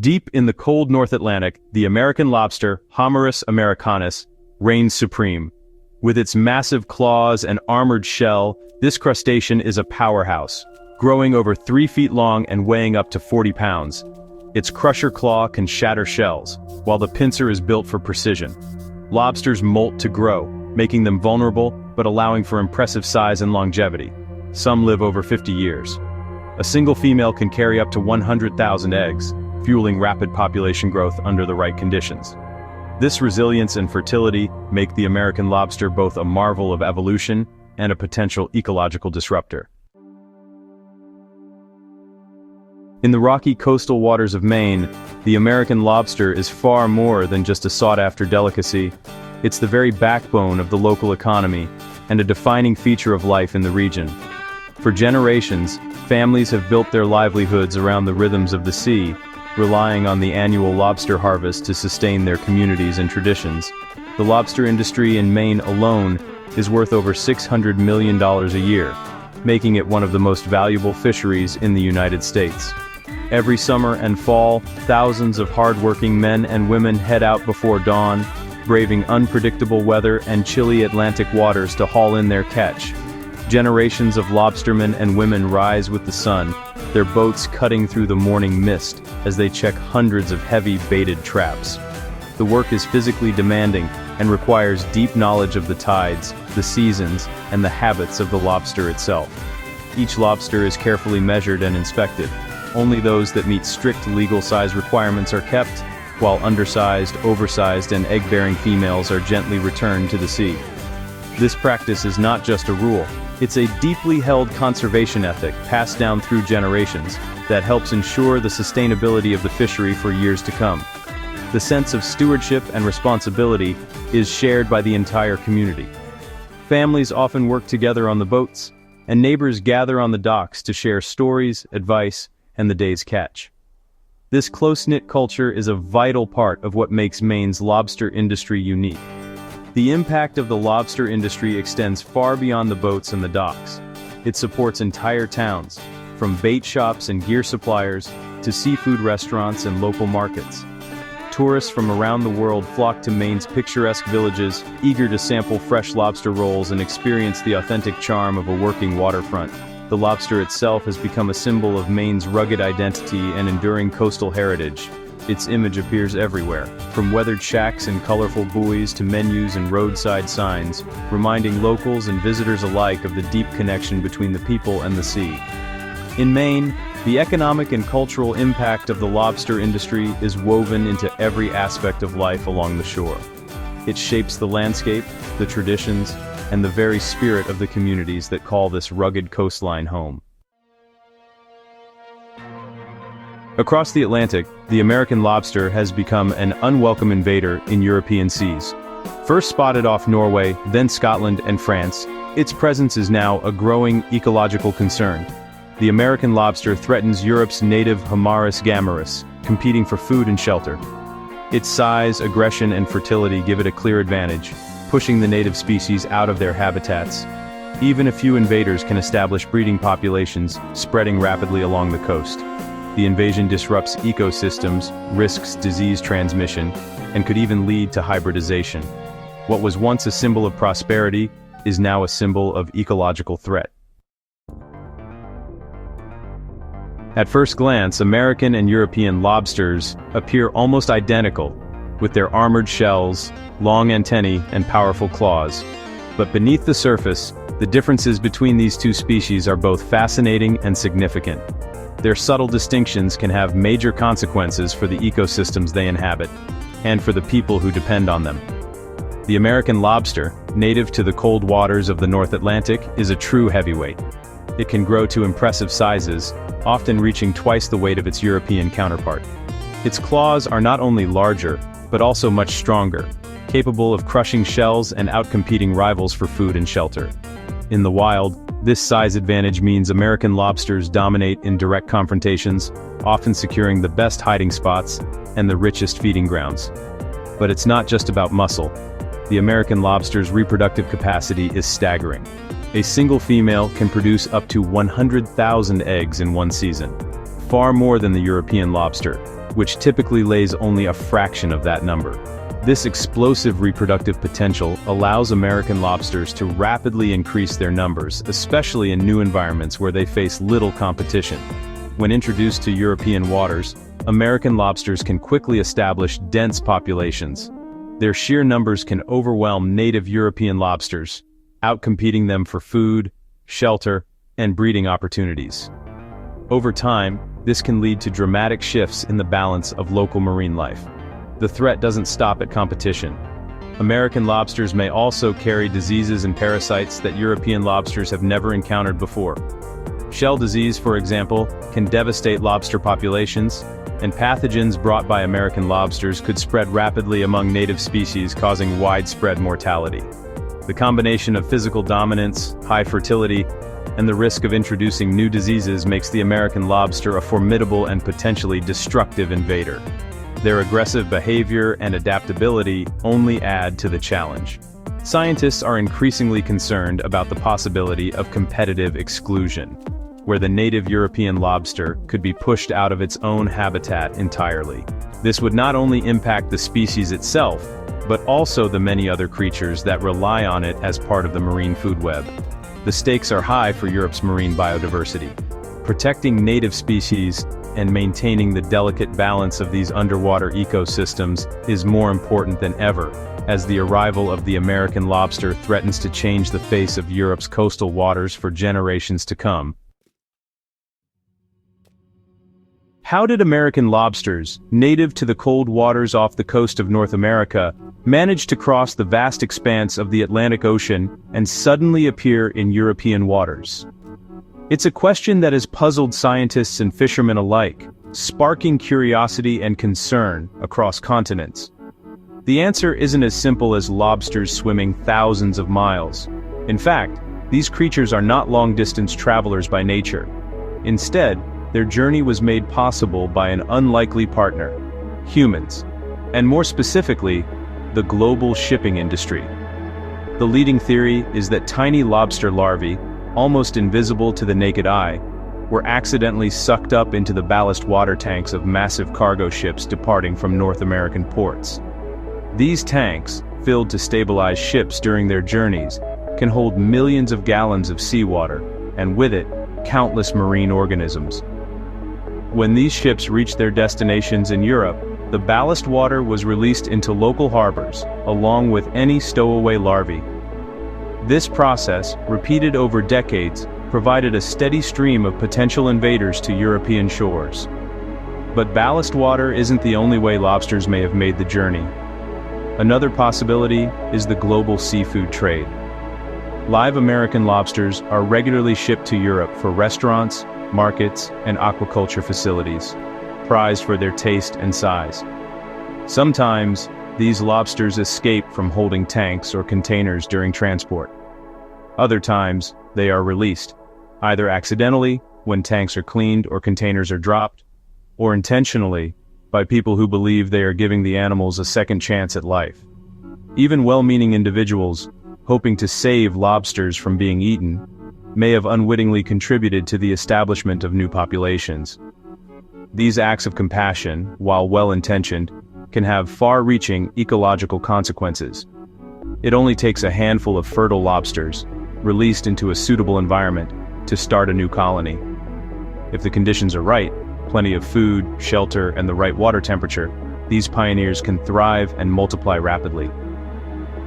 Deep in the cold North Atlantic, the American lobster, Homarus americanus, reigns supreme. With its massive claws and armored shell, this crustacean is a powerhouse, growing over 3 feet long and weighing up to 40 pounds. Its crusher claw can shatter shells, while the pincer is built for precision. Lobsters molt to grow, making them vulnerable, but allowing for impressive size and longevity. Some live over 50 years. A single female can carry up to 100,000 eggs, fueling rapid population growth under the right conditions. This resilience and fertility make the American lobster both a marvel of evolution and a potential ecological disruptor. In the rocky coastal waters of Maine, the American lobster is far more than just a sought-after delicacy. It's the very backbone of the local economy and a defining feature of life in the region. For generations, families have built their livelihoods around the rhythms of the sea, relying on the annual lobster harvest to sustain their communities and traditions. The lobster industry in Maine alone is worth over $600 million a year, making it one of the most valuable fisheries in the United States. Every summer and fall, thousands of hard-working men and women head out before dawn, braving unpredictable weather and chilly Atlantic waters to haul in their catch. Generations of lobstermen and women rise with the sun, their boats cutting through the morning mist as they check hundreds of heavy baited traps. The work is physically demanding and requires deep knowledge of the tides, the seasons, and the habits of the lobster itself. Each lobster is carefully measured and inspected. Only those that meet strict legal size requirements are kept, while undersized, oversized, and egg-bearing females are gently returned to the sea. This practice is not just a rule. It's a deeply held conservation ethic passed down through generations that helps ensure the sustainability of the fishery for years to come. The sense of stewardship and responsibility is shared by the entire community. Families often work together on the boats, and neighbors gather on the docks to share stories, advice, and the day's catch. This close-knit culture is a vital part of what makes Maine's lobster industry unique. The impact of the lobster industry extends far beyond the boats and the docks. It supports entire towns, from bait shops and gear suppliers, to seafood restaurants and local markets. Tourists from around the world flock to Maine's picturesque villages, eager to sample fresh lobster rolls and experience the authentic charm of a working waterfront. The lobster itself has become a symbol of Maine's rugged identity and enduring coastal heritage. Its image appears everywhere, from weathered shacks and colorful buoys to menus and roadside signs, reminding locals and visitors alike of the deep connection between the people and the sea. In Maine, the economic and cultural impact of the lobster industry is woven into every aspect of life along the shore. It shapes the landscape, the traditions, and the very spirit of the communities that call this rugged coastline home. Across the Atlantic, the American lobster has become an unwelcome invader in European seas. First spotted off Norway, then Scotland and France, its presence is now a growing ecological concern. The American lobster threatens Europe's native Homarus gammarus, competing for food and shelter. Its size, aggression, and fertility give it a clear advantage, pushing the native species out of their habitats. Even a few invaders can establish breeding populations, spreading rapidly along the coast. The invasion disrupts ecosystems, risks disease transmission, and could even lead to hybridization. What was once a symbol of prosperity is now a symbol of ecological threat. At first glance, American and European lobsters appear almost identical, with their armored shells, long antennae, and powerful claws. But beneath the surface, the differences between these two species are both fascinating and significant. Their subtle distinctions can have major consequences for the ecosystems they inhabit, and for the people who depend on them. The American lobster, native to the cold waters of the North Atlantic, is a true heavyweight. It can grow to impressive sizes, often reaching twice the weight of its European counterpart. Its claws are not only larger, but also much stronger, capable of crushing shells and outcompeting rivals for food and shelter. In the wild, this size advantage means American lobsters dominate in direct confrontations, often securing the best hiding spots and the richest feeding grounds. But it's not just about muscle. The American lobster's reproductive capacity is staggering. A single female can produce up to 100,000 eggs in one season, far more than the European lobster. which typically lays only a fraction of that number. This explosive reproductive potential allows American lobsters to rapidly increase their numbers, especially in new environments where they face little competition. When introduced to European waters, American lobsters can quickly establish dense populations. Their sheer numbers can overwhelm native European lobsters, outcompeting them for food, shelter, and breeding opportunities. Over time, this can lead to dramatic shifts in the balance of local marine life. The threat doesn't stop at competition. American lobsters may also carry diseases and parasites that European lobsters have never encountered before. Shell disease, for example, can devastate lobster populations, and pathogens brought by American lobsters could spread rapidly among native species, causing widespread mortality. The combination of physical dominance, high fertility, and the risk of introducing new diseases makes the American lobster a formidable and potentially destructive invader. Their aggressive behavior and adaptability only add to the challenge. Scientists are increasingly concerned about the possibility of competitive exclusion, where the native European lobster could be pushed out of its own habitat entirely. This would not only impact the species itself, but also the many other creatures that rely on it as part of the marine food web. The stakes are high for Europe's marine biodiversity. Protecting native species and maintaining the delicate balance of these underwater ecosystems is more important than ever, as the arrival of the American lobster threatens to change the face of Europe's coastal waters for generations to come. How did American lobsters, native to the cold waters off the coast of North America, manage to cross the vast expanse of the Atlantic Ocean and suddenly appear in European waters? It's a question that has puzzled scientists and fishermen alike, sparking curiosity and concern across continents. The answer isn't as simple as lobsters swimming thousands of miles. In fact, these creatures are not long-distance travelers by nature. Instead, their journey was made possible by an unlikely partner: humans, and more specifically, the global shipping industry. The leading theory is that tiny lobster larvae, almost invisible to the naked eye, were accidentally sucked up into the ballast water tanks of massive cargo ships departing from North American ports. These tanks, filled to stabilize ships during their journeys, can hold millions of gallons of seawater, and with it, countless marine organisms. When these ships reached their destinations in Europe, the ballast water was released into local harbors, along with any stowaway larvae. This process, repeated over decades, provided a steady stream of potential invaders to European shores. But ballast water isn't the only way lobsters may have made the journey. Another possibility is the global seafood trade. Live American lobsters are regularly shipped to Europe for restaurants, markets, and aquaculture facilities, prized for their taste and size. Sometimes, these lobsters escape from holding tanks or containers during transport. Other times, they are released, either accidentally, when tanks are cleaned or containers are dropped, or intentionally, by people who believe they are giving the animals a second chance at life. Even well-meaning individuals, hoping to save lobsters from being eaten, may have unwittingly contributed to the establishment of new populations. These acts of compassion, while well-intentioned, can have far-reaching ecological consequences. It only takes a handful of fertile lobsters, released into a suitable environment, to start a new colony. If the conditions are right, plenty of food, shelter, and the right water temperature, these pioneers can thrive and multiply rapidly.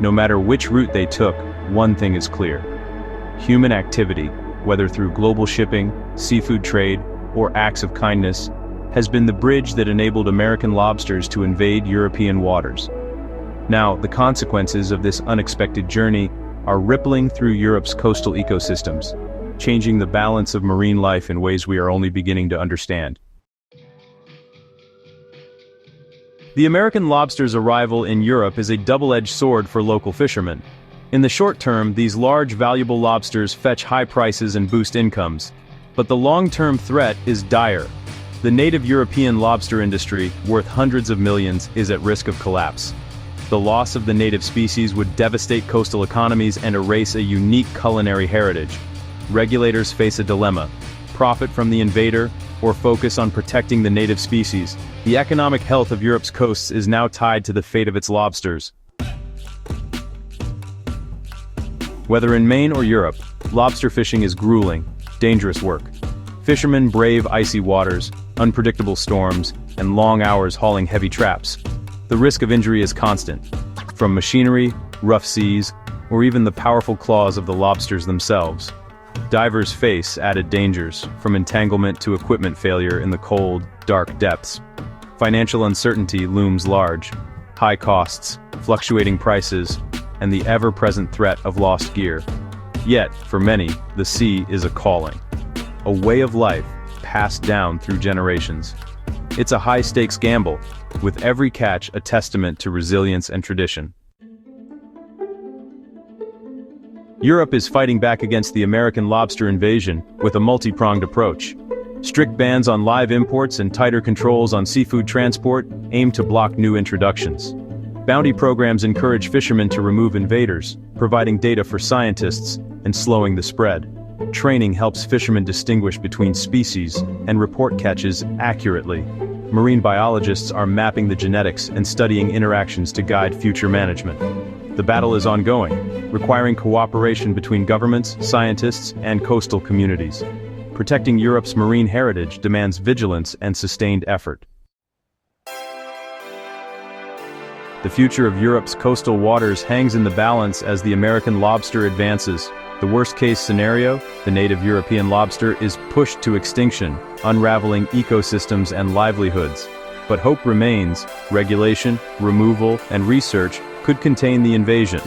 No matter which route they took, one thing is clear. Human activity, whether through global shipping, seafood trade, or acts of kindness, has been the bridge that enabled American lobsters to invade European waters. Now, the consequences of this unexpected journey are rippling through Europe's coastal ecosystems, changing the balance of marine life in ways we are only beginning to understand. The American lobster's arrival in Europe is a double-edged sword for local fishermen. In the short term, these large, valuable lobsters fetch high prices and boost incomes. But the long-term threat is dire. The native European lobster industry, worth hundreds of millions, is at risk of collapse. The loss of the native species would devastate coastal economies and erase a unique culinary heritage. Regulators face a dilemma: profit from the invader, or focus on protecting the native species, the economic health of Europe's coasts is now tied to the fate of its lobsters. Whether in Maine or Europe, lobster fishing is grueling, dangerous work. Fishermen brave icy waters, unpredictable storms, and long hours hauling heavy traps. The risk of injury is constant, from machinery, rough seas, or even the powerful claws of the lobsters themselves. Divers face added dangers, from entanglement to equipment failure in the cold, dark depths. Financial uncertainty looms large. High costs, fluctuating prices, and the ever-present threat of lost gear. Yet, for many, the sea is a calling. A way of life passed down through generations. It's a high-stakes gamble, with every catch a testament to resilience and tradition. Europe is fighting back against the American lobster invasion with a multi-pronged approach. Strict bans on live imports and tighter controls on seafood transport aim to block new introductions. Bounty programs encourage fishermen to remove invaders, providing data for scientists and slowing the spread. Training helps fishermen distinguish between species and report catches accurately. Marine biologists are mapping the genetics and studying interactions to guide future management. The battle is ongoing, requiring cooperation between governments, scientists, and coastal communities. Protecting Europe's marine heritage demands vigilance and sustained effort. The future of Europe's coastal waters hangs in the balance as the American lobster advances. The worst-case scenario, the native European lobster is pushed to extinction, unraveling ecosystems and livelihoods. But hope remains. Regulation, removal, and research could contain the invasion.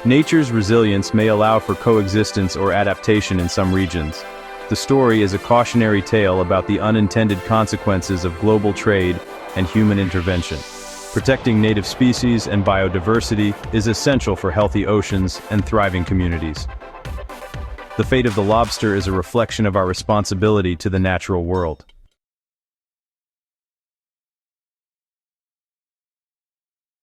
Nature's resilience may allow for coexistence or adaptation in some regions. The story is a cautionary tale about the unintended consequences of global trade and human intervention. Protecting native species and biodiversity is essential for healthy oceans and thriving communities. The fate of the lobster is a reflection of our responsibility to the natural world.